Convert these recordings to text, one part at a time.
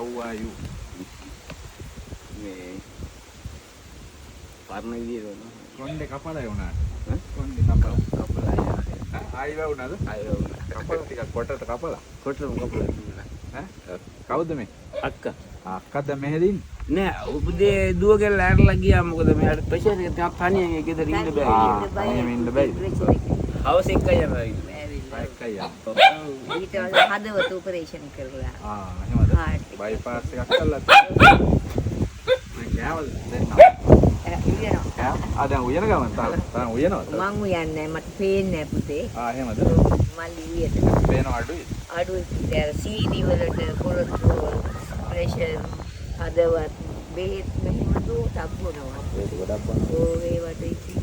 how are you? මේ පරණ විදියට කොණ්ඩේ කපලා වුණාට. ඈ? කොණ්ඩේ කපලා. කපලා ආයි වුණාද? ආයෙ වුණා. කපලා ටිකක් කොටට කපලා. කොටලම කපලා දුන්නා. ඈ? කවුද මේ? අක්කා. අක්කද මෙහෙදින්? නෑ උපදේ දුවගෙන ඇරලා ගියා මොකද මෙයාට ප්‍රෙෂර් එක ටිකක් තනියෙන් ඒ ගෙදර ඉන්න බෑ. එහෙම ඉන්න බැයි. හවස් එක යනවා ඉන්න. එකයි යන්න. ඊට වඩා හදවත ඔපරේෂන් කරලා. එහෙමද? heart එක. බයිපාස් එකක් කළා. මම ගෑවල් දෙන්න. උයනවා. දැන් උයන ගමන් තාම උයනවද? මං උයන්නේ නැහැ මට පේන්නේ නැහැ පුතේ. එහෙමද? මල්ලි උයට. පේනව අඩුයි. අඩුයි සීනි වලට කොලෙස්ටරෝල් ප්‍රෙෂර් හදවත් බෙහෙත් මෙහෙම දුටක් බොනවා. ඒක ගොඩක් බන. ඒ වටේ ඉතින්.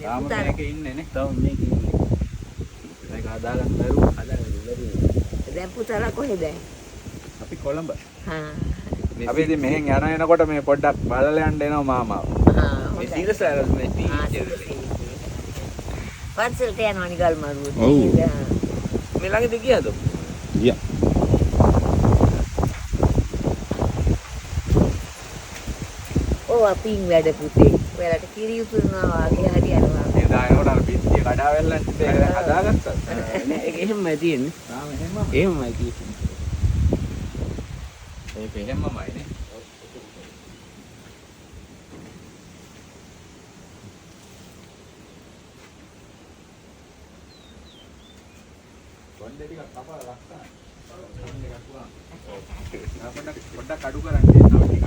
තාම මේකේ ඉන්නේ නේ. තව මේක ඉන්නේ. මේක හදාගන්න බැරුව. හදාගන්න බැරි. දැන් පුතාලා කොහෙද? අපි කොළඹ. හා. අපි ඉතින් මෙහෙන් එනකොට මේ පොඩ්ඩක් බලලා යන්න එනවා මාමාව. මේ සීරසාර මේ ටීචර්. පන්සලට යනවා නිකල් මරුව. මේ ළඟදී ගියාද? ගියා. අපින් වැඩ පුතේ. ඔයාලට කිරි උතුරනවා වගේ හරි අරවා. ඒ දායනකොට අර පිටිය කඩාවැල්ලන් ඉතින් ඒක හදාගත්තා. නෑ ඒක එහෙමයි තියෙන්නේ. තාම එහෙම. එහෙමයි තියෙන්නේ. ඒක එහෙමමයි නේ. වන්දේ ටිකක් කපලා ලස්සනයි. වන්දේ එකක් පුරා. පොඩ්ඩක් අඩු කරන්න තව ටිකක්.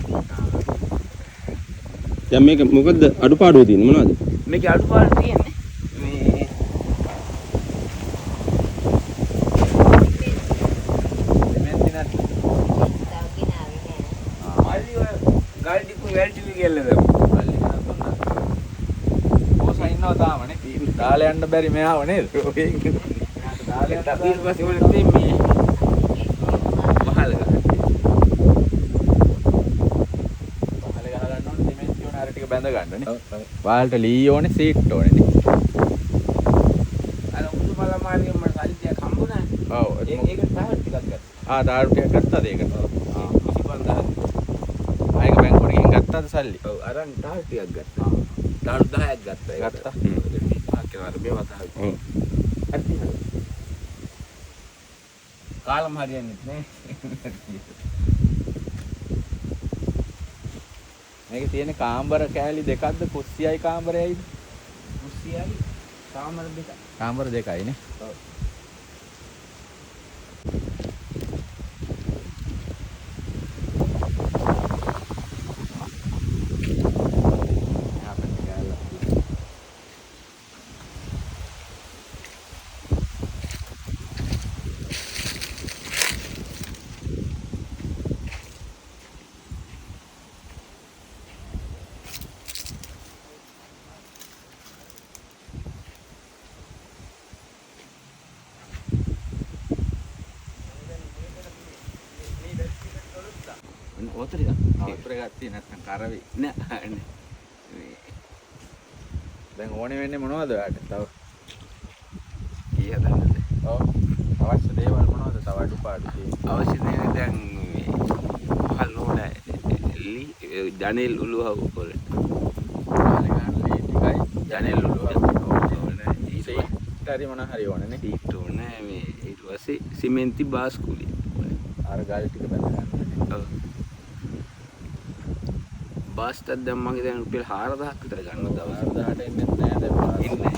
දැන් මේක මොකද්ද අඩුපාඩුව තියෙන්නේ මොනවද? මේකේ අඩුපාඩු තියෙන්නේ මේ දෙමෙන් දිනක් ආදි ඔය ගල්ඩිපු වැල්ටිවි කියලා දැම්ම. මල්ලි කරන් දුන්නා. ඕසා ඉන්නවා තාමනේ. දාලා යන්න බැරි මෙයාව නේද? දාලා ඊට පස්සේ වල මේ පහල ගන්න. බැඳ ගන්නනේ. වාල්ට ලී ඕනේ සීට් ඕනේ නේ. අර උතුමල මාර්ගෙන් මට කල්ලියක් හම්බුණා. ඔව් ඒක තාම ටිකක් ගත්තා. දාරු ටිකක් ගත්තද ඒකට? 25000. ආයක බැංකුවට ගිහින් ගත්තද සල්ලි? ඔව් අරන් තාල් ටිකක් ගත්තා. තාල් 10ක් ගත්තා. ඒක ගත්තා. ආකේවල මේවා තාල්. ඔව්. හරි. කාලම හරියන්නේ නැහැ. මේකේ තියෙන කාමර කෑලි දෙකක්ද කුස්සියයි කාමරයයිද? කුස්සියයි කාමර දෙක. කාමර දෙකයි නේ. ඔව්. ඔතන ඉතින් වතුර එකක් තියෙන නැත්නම් කරවි. නෑ මේ දැන් ඕනේ වෙන්නේ මොනවද ඔයාලට? තව කී හදන්නද? ඔව්. අවශ්‍ය දේවල් මොනවද? තව අඩුපාඩු තියෙන්නේ. අවශ්‍ය දේ දැන් මේ පහල් නෝන ජනෙල් උළුව පොරේ. කාලේ ගන්න ලී ටිකයි ජනෙල් උළුව ඕනේ. ඊට මොන හරි ඕනේ නේ. ඊට ඕනේ මේ ඊට පස්සේ සිමෙන්ති බාස්කුලිය. අර ගල් ටික බැඳ ගන්න. ඔව්. බාස්ටත් දැන් මගේ දැන් රුපියල් 4000ක් විතර ගන්න දවස් 4000ට එන්නේ නැහැ දැන් පාස්. ඉන්නේ.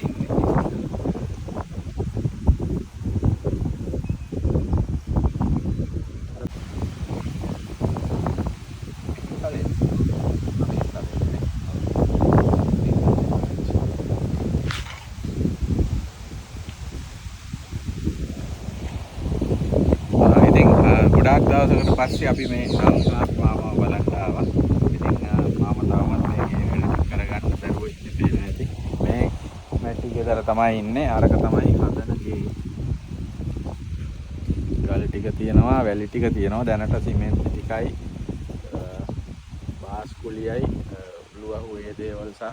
ගොඩාක් දවසකට පස්සේ අපි මේ ශාස්ත්‍රාත් මාමාව බලන්න ආවා. ඉතින් මාමා තාමත් මේකේ වැඩ කරගන්න බැරුව ඉන්නේ නැති. මේ මැටි ගෙදර තමයි ඉන්නේ. අරක තමයි හදන ගේ. ගල් ටික තියෙනවා, වැලි ටික තියෙනවා. දැනට සිමෙන්ති ටිකයි බාස්කුලියයි ලුවහු ඒ දේවල් සහ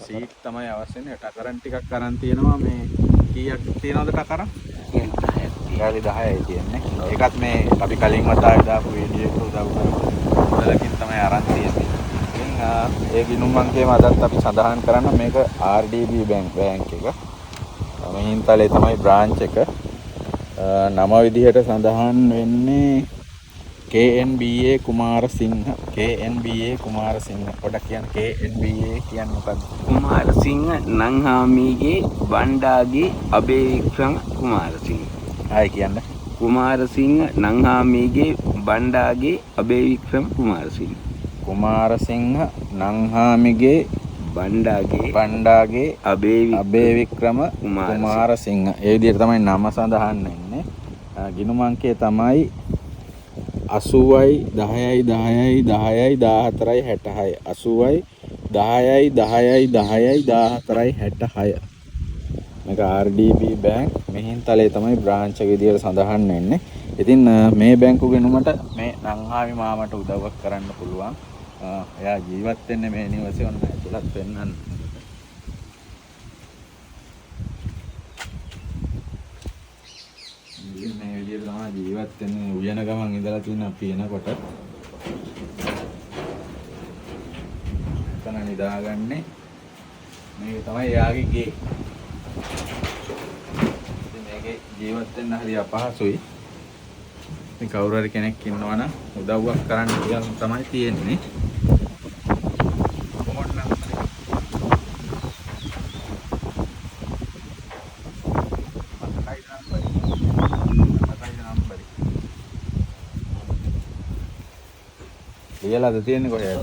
සීට් තමයි අවශ්‍ය වෙන්නේ. ටකරන් ටිකක් අරන් තියෙනවා. මේ කීයක් තියෙනවද ටකරන්? 10ක්. කෑලි 10යි තියෙන්නේ. ඒකත් මේ අපි කලින් වතාවේ දාපු වීඩියෝ එක උදව් කරපු මුදලකින් තමයි අරන් තියෙන්නේ. ඉතින් ඒ ගිණුම් අංකයම අදත් අපි සඳහන් කරන්න මේක RDB බැංක් එක. මිහින්තලේ තමයි බ්‍රාන්ච් එක. නම විදිහට සඳහන් වෙන්නේ KNBA කුමාරසිංහ. KNBA කුමාරසිංහ. පොඩක් කියන්න KNBA කියන්නේ මොකක්ද? කුමාරසිංහ නංහාමිගේ බණ්ඩාගේ අබේවික්‍රම කුමාරසිංහ. ආයි කියන්න. කුමාරසිංහ නංහාමිගේ බණ්ඩාගේ අබේවික්‍රම කුමාරසිංහ. කුමාරසිංහ නංහාමිගේ බණ්ඩාගේ අබේවික්‍රම කුමාරසිංහ. ඒ විදිහට තමයි නම සඳහන් වෙන්නේ. ගිණුම් අංකය තමයි 80යි 10යි 10යි 10යි 14යි 66. 80යි 10යි 10යි 10යි 14යි 66. මේක RDB බැංක් මිහින්තලේ තමයි බ්‍රාන්ච් එක විදියට සඳහන් වෙන්නේ. ඉතින් මේ බැංකු ගිණුමට මේ නංහාමි මාමට උදව්වක් කරන්න පුළුවන්. එයා ජීවත් වෙන්නේ මේ නිවසේ ඔන්න ඇතුළත් වෙන්නන්න. මේ විදියට තමයි ජීවත් වෙන්නේ. උයන ගමන් ඉඳලා තියෙන අපි එනකොට එතන නිදාගන්නේ. මේක තමයි එයාගේ ගේ. ඉතින් මේකේ ජීවත් වෙන්න හරි අපහසුයි. ඉතින් කවුරු හරි කෙනෙක් ඉන්නවා නම් උදව්වක් කරන්න කියලා තමයි තියෙන්නේ. ලියලාද තියෙන්නේ කොහෙද?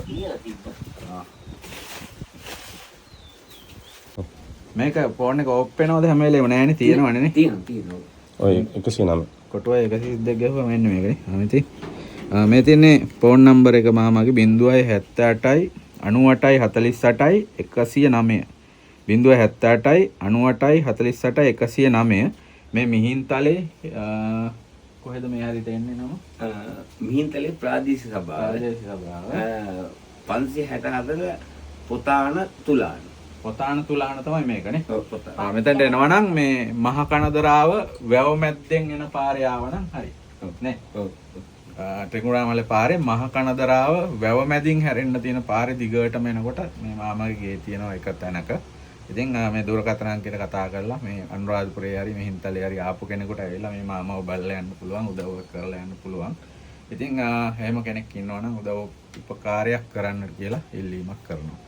මේක ෆෝන් එක ඕප් වෙනවද හැම වෙලේම නෑනේ තියෙනවනේ නේ. තියෙනවා. ඔය 109. කොටුවයි 132 ගහුවා මෙන්න මේකනේ. අමිති. මේ තියෙන්නේ ෆෝන් නම්බර එක මාමාගේ 078යි 98යි 48යි 109. 078යි 98යි 48යි 109. මේ මිහින්තලේ කොහෙද මේ හරි තෙන්නේ නම? මිහින්තලේ ප්‍රාදේශීය සභාව. 564 පොතාන තුලාන. පොතාන තුලාන තමයි මේකනේ. ඔව් පොතාන. මෙතනට එනවා නම් මේ මහ කනදරාව වැව මැද්දෙන් එන පාරේ ආව නම් හරි. නේ? ඔව්. ත්‍රිකුණාමලේ පාරේ මහ කනදරාව වැව මැදින් හැරෙන්න තියෙන පාරේ දිගටම එනකොට මේ මාමාගේ ගේ තියෙනවා එක තැනක. ඉතින් මේ දුරකථන අංකයට කතා කරලා මේ අනුරාධපුරේ හරි මිහින්තලේ හරි ආපු කෙනෙකුට ඇවිල්ලා මේ මාමාව බලලා යන්න පුළුවන්, උදව්වක් කරලා යන්න පුළුවන්. ඉතින් එහෙම කෙනෙක් ඉන්නවා නම් උදව් උපකාරයක් කරන්න කියලා ඉල්ලීමක් කරනවා.